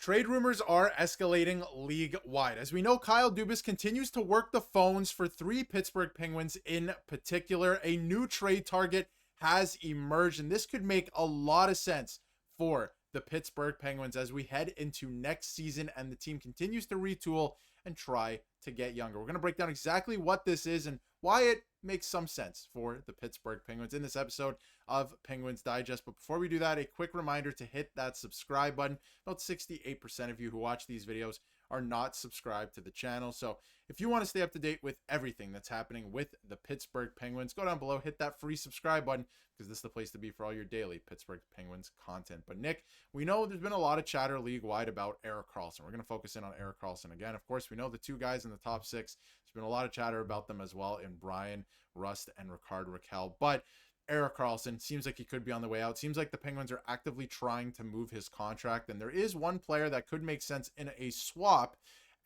Trade rumors are escalating league-wide. As we know, Kyle Dubas continues to work the phones for 3 Pittsburgh Penguins in particular. A new trade target has emerged, and this could make a lot of sense for the Pittsburgh Penguins as we head into next season and the team continues to retool and try to get younger. We're going to break down exactly what this is and why it makes some sense for the Pittsburgh Penguins in this episode of Penguins Digest. But before we do that, a quick reminder to hit that subscribe button. About 68% of you who watch these videos are not subscribed to the channel. So if you want to stay up to date with everything that's happening with the Pittsburgh Penguins, go down below, hit that free subscribe button, because this is the place to be for all your daily Pittsburgh Penguins content. But Nick, we know there's been a lot of chatter league-wide about Erik Karlsson. We're going to focus in on Erik Karlsson again. Of course, we know the 2 guys in the top 6. There's been a lot of chatter about them as well in Brian Rust and Rickard Rakell. But Erik Karlsson seems like he could be on the way out. Seems like the Penguins are actively trying to move his contract. And there is one player that could make sense in a swap.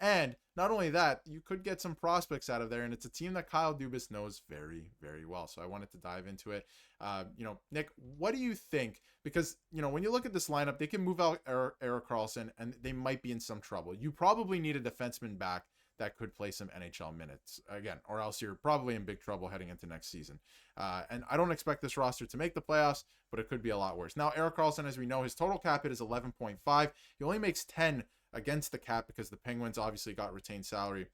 And not only that, you could get some prospects out of there. And it's a team that Kyle Dubas knows very, very well. So I wanted to dive into it. Nick, what do you think? Because, when you look at this lineup, they can move out Erik Karlsson and they might be in some trouble. You probably need a defenseman back that could play some NHL minutes again, or else you're probably in big trouble heading into next season. And I don't expect this roster to make the playoffs, but it could be a lot worse. Now, Erik Karlsson, as we know, his total cap hit is 11.5. He only makes 10 against the cap because the Penguins obviously got retained salary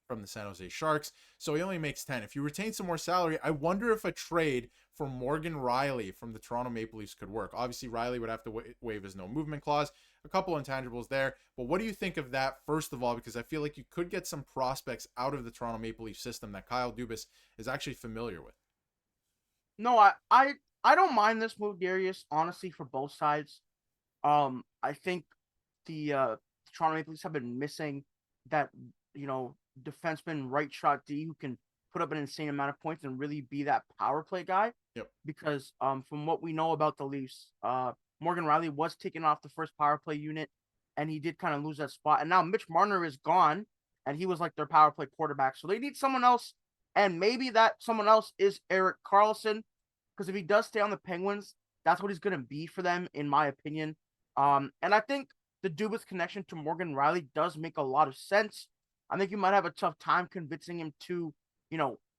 from the San Jose Sharks. So he only makes 10. If you retain some more salary, I wonder if a trade for Morgan Rielly from the Toronto Maple Leafs could work. Obviously, Rielly would have to waive his no movement clause. A couple intangibles there. But what do you think of that, first of all? Because I feel like you could get some prospects out of the Toronto Maple Leaf system that Kyle Dubas is actually familiar with. No, I don't mind this move, Darius, honestly, for both sides. I think the Toronto Maple Leafs have been missing that, defenseman right shot D who can put up an insane amount of points and really be that power play guy. Yep. Because from what we know about the Leafs, Morgan Rielly was taken off the first power play unit, and he did kind of lose that spot. And now Mitch Marner is gone, and he was like their power play quarterback. So they need someone else, and maybe that someone else is Erik Karlsson, because if he does stay on the Penguins, that's what he's going to be for them, in my opinion. And I think the Dubas connection to Morgan Rielly does make a lot of sense. I think you might have a tough time convincing him to,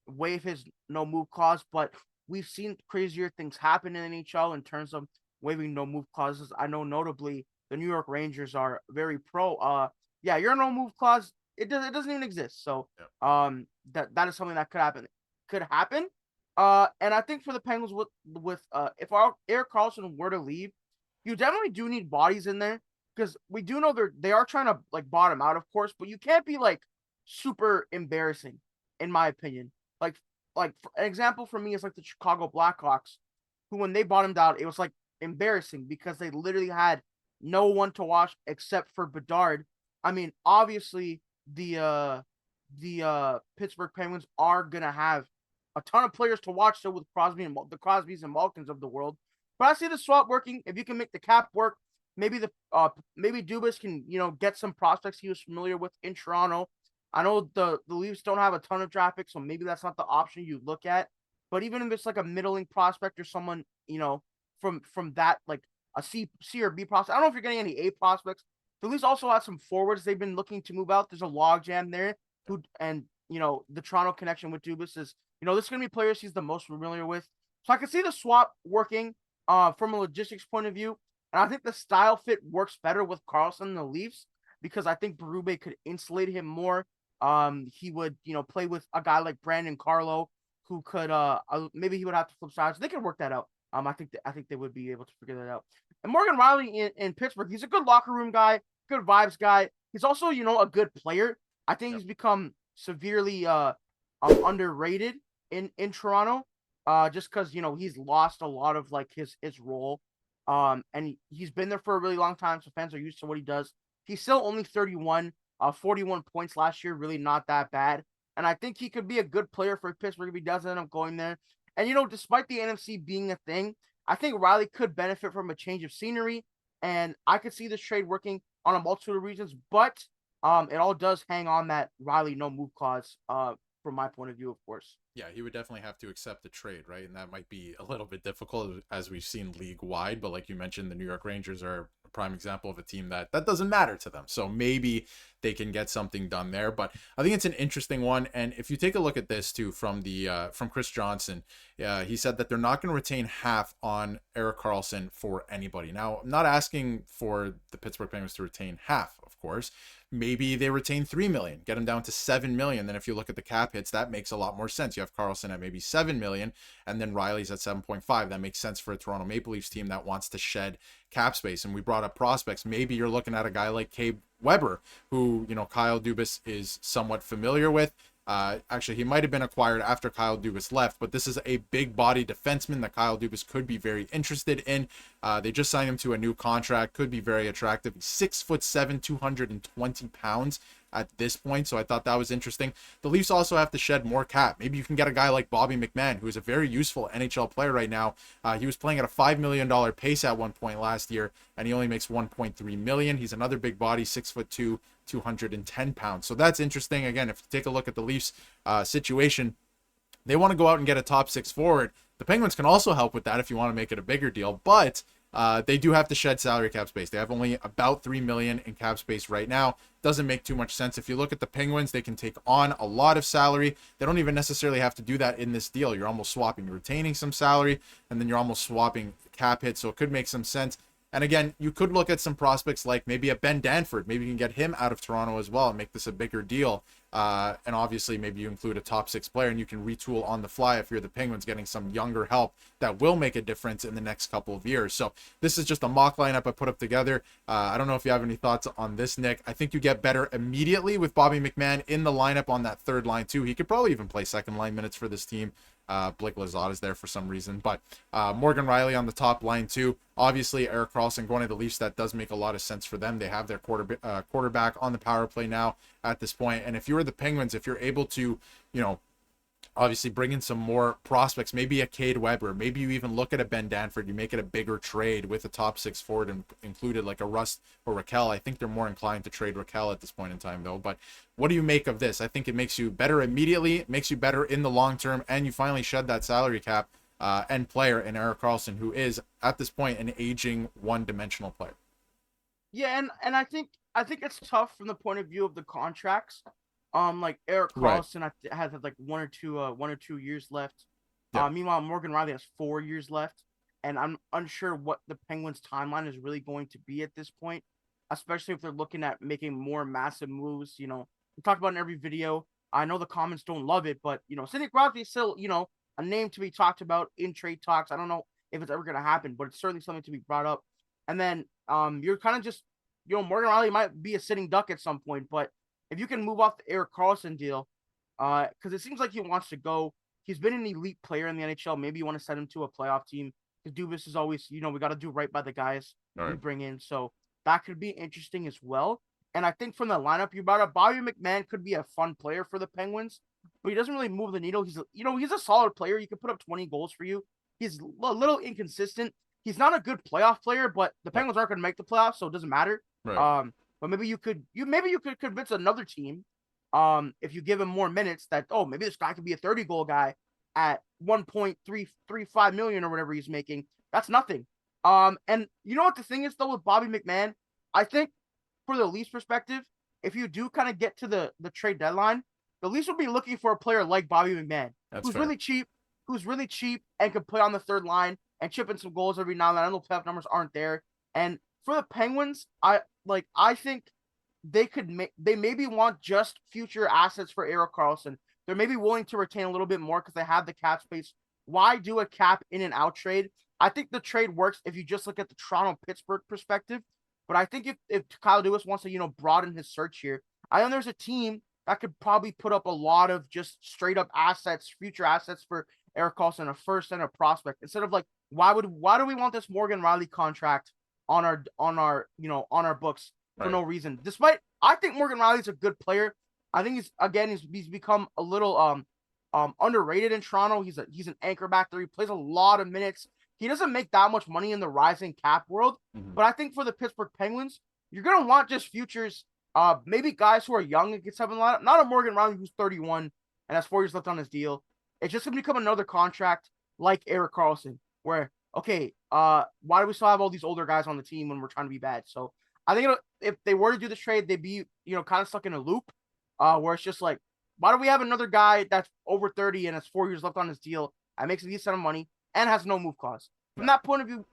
waive his no move clause, but we've seen crazier things happen in the NHL in terms of waiving no move clauses. I know notably the New York Rangers are very pro. Your no move clause, it doesn't even exist. So that is something that could happen. And I think for the Penguins with if Erik Karlsson were to leave, you definitely do need bodies in there. Because we do know they are trying to bottom out, of course, but you can't be super embarrassing, in my opinion. Like for an example for me is the Chicago Blackhawks, who when they bottomed out, it was embarrassing because they literally had no one to watch except for Bedard. I mean, obviously the Pittsburgh Penguins are gonna have a ton of players to watch, so with the Crosbys and Malkins of the world. But I see the swap working. If you can make the cap work. Maybe maybe Dubas can get some prospects he was familiar with in Toronto. I know the Leafs don't have a ton of draft picks, so maybe that's not the option you look at. But even if it's a middling prospect or someone from that a C or B prospect, I don't know if you're getting any A prospects. The Leafs also have some forwards they've been looking to move out. There's a logjam there, the Toronto connection with Dubas is this is gonna be players he's the most familiar with. So I can see the swap working from a logistics point of view. And I think the style fit works better with Karlsson and the Leafs because I think Berube could insulate him more. He would, play with a guy like Brandon Carlo, who could maybe he would have to flip sides. They could work that out. I think they would be able to figure that out. And Morgan Rielly in Pittsburgh, he's a good locker room guy, good vibes guy. He's also, a good player. I think he's become severely underrated in Toronto. Just because he's lost a lot of his role. And he's been there for a really long time, so fans are used to what he does. He's still only 31, 41 points last year, really not that bad. And I think he could be a good player for Pittsburgh if he does end up going there. And, despite the NFC being a thing, I think Rielly could benefit from a change of scenery. And I could see this trade working on a multitude of reasons, but it all does hang on that Rielly no move clause, from my point of view, of course. Yeah, he would definitely have to accept the trade, right? And that might be a little bit difficult as we've seen league-wide. But like you mentioned, the New York Rangers are prime example of a team that doesn't matter to them. So maybe they can get something done there. But I think it's an interesting one. And if you take a look at this too, from Chris Johnson, he said that they're not going to retain half on Erik Karlsson for anybody. Now, I'm not asking for the Pittsburgh Penguins to retain half, of course. Maybe they retain 3 million, get him down to 7 million. Then if you look at the cap hits, that makes a lot more sense. You have Karlsson at maybe 7 million, and then Rielly's at 7.5. That makes sense for a Toronto Maple Leafs team that wants to shed cap space. And we brought up prospects. Maybe you're looking at a guy like Cade Weber, who, Kyle Dubas is somewhat familiar with. Actually, he might have been acquired after Kyle Dubas left, but this is a big body defenseman that Kyle Dubas could be very interested in. They just signed him to a new contract, could be very attractive. He's 6'7", 220 pounds at this point, so I thought that was interesting. The Leafs also have to shed more cap. Maybe you can get a guy like Bobby McMann, who is a very useful NHL player right now. He was playing at a $5 million pace at one point last year, and he only makes $1.3 million. He's another big body, 6'2", 210 pounds. So that's interesting. Again, if you take a look at the Leafs situation, they want to go out and get a top 6 forward. The Penguins can also help with that if you want to make it a bigger deal, but they do have to shed salary cap space. They have only about $3 million in cap space right now. Doesn't make too much sense. If you look at the Penguins, they can take on a lot of salary. They don't even necessarily have to do that in this deal. You're almost swapping, retaining some salary, and then you're almost swapping cap hit. So it could make some sense. And again, you could look at some prospects like maybe a Ben Danford. Maybe you can get him out of Toronto as well and make this a bigger deal. And obviously, maybe you include a top 6 player and you can retool on the fly if you're the Penguins, getting some younger help that will make a difference in the next couple of years. So this is just a mock lineup I put up together. I don't know if you have any thoughts on this, Nick. I think you get better immediately with Bobby McMann in the lineup on that third line too. He could probably even play second line minutes for this team. Blake Lizotte is there for some reason, but Morgan Rielly on the top line too. Obviously, Erik Karlsson going to the Leafs, that does make a lot of sense for them. They have their quarterback on the power play now at this point. And if you're the Penguins, if you're able to, obviously bring in some more prospects, maybe a Cade Weber, maybe you even look at a Ben Danford, you make it a bigger trade with a top 6 forward and included like a Rust or Raquel. I think they're more inclined to trade Raquel at this point in time though. But what do you make of this? I think it makes you better immediately, it makes you better in the long term, and you finally shed that salary cap and player in Erik Karlsson, who is at this point an aging one-dimensional player. Yeah, and I think it's tough from the point of view of the contracts. Like Erik Karlsson has like one or two years left. Yeah. Meanwhile, Morgan Rielly has 4 years left, and I'm unsure what the Penguins' timeline is really going to be at this point, especially if they're looking at making more massive moves. We talk about in every video. I know the comments don't love it, but Sidney Crosby is still a name to be talked about in trade talks. I don't know if it's ever going to happen, but it's certainly something to be brought up. And then you're kind of just Morgan Rielly might be a sitting duck at some point, but if you can move off the Erik Karlsson deal, because it seems like he wants to go. He's been an elite player in the NHL. Maybe you want to send him to a playoff team. Because Dubas is always, we got to do right by the guys we bring in. So that could be interesting as well. And I think from the lineup you brought up, Bobby McMann could be a fun player for the Penguins, but he doesn't really move the needle. He's a solid player. He could put up 20 goals for you. He's a little inconsistent. He's not a good playoff player, but the Penguins aren't going to make the playoffs, so it doesn't matter. Right. But maybe you could convince another team, if you give him more minutes, that maybe this guy could be a 30-goal guy at 1.335 million or whatever he's making. That's nothing. And you know what the thing is though with Bobby McMann, I think for the Leafs perspective, if you do kind of get to the trade deadline, the Leafs will be looking for a player like Bobby McMann, who's really cheap and can play on the third line and chip in some goals every now and then. I know playoff numbers aren't there, and for the Penguins, I think they maybe want just future assets for Erik Karlsson. They're maybe willing to retain a little bit more because they have the cap space. Why do a cap in and out trade? I think the trade works if you just look at the Toronto-Pittsburgh perspective. But I think if Kyle Dubas wants to, broaden his search here, I know there's a team that could probably put up a lot of just straight up assets, future assets for Erik Karlsson, a first and a prospect. Instead of like, why do we want this Morgan Rielly contract on our books for no reason? Despite I think Morgan Rielly's a good player. I think he's become a little underrated in Toronto. He's an anchor back there. He plays a lot of minutes. He doesn't make that much money in the rising cap world, but I think for the Pittsburgh Penguins, you're gonna want just futures, maybe guys who are young and get something like that. Not a Morgan Rielly who's 31 and has 4 years left on his deal. It's just gonna become another contract like Erik Karlsson, where okay, why do we still have all these older guys on the team when we're trying to be bad? So I think if they were to do this trade, they'd be, kind of stuck in a loop, where it's just like, why do we have another guy that's over 30 and has 4 years left on his deal and makes a decent amount of money and has no move clause? From that point of view,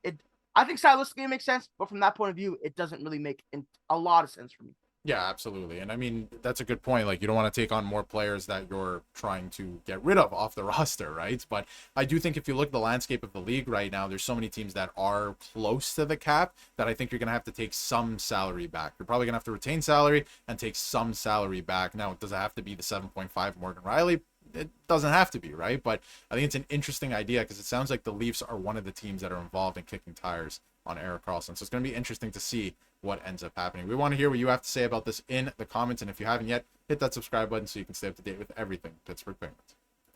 I think stylistically it makes sense, but from that point of view, it doesn't really make a lot of sense for me. Yeah, absolutely. And I mean, that's a good point. Like, you don't want to take on more players that you're trying to get rid of off the roster, right? But I do think if you look at the landscape of the league right now, there's so many teams that are close to the cap that I think you're going to have to take some salary back. You're probably going to have to retain salary and take some salary back. Now, it doesn't have to be the 7.5 Morgan Rielly. It doesn't have to be, right? But I think it's an interesting idea because it sounds like the Leafs are one of the teams that are involved in kicking tires on Erik Karlsson. So it's going to be interesting to see what ends up happening. We want to hear what you have to say about this in the comments. And if you haven't yet, hit that subscribe button so you can stay up to date with everything Pittsburgh Penguins.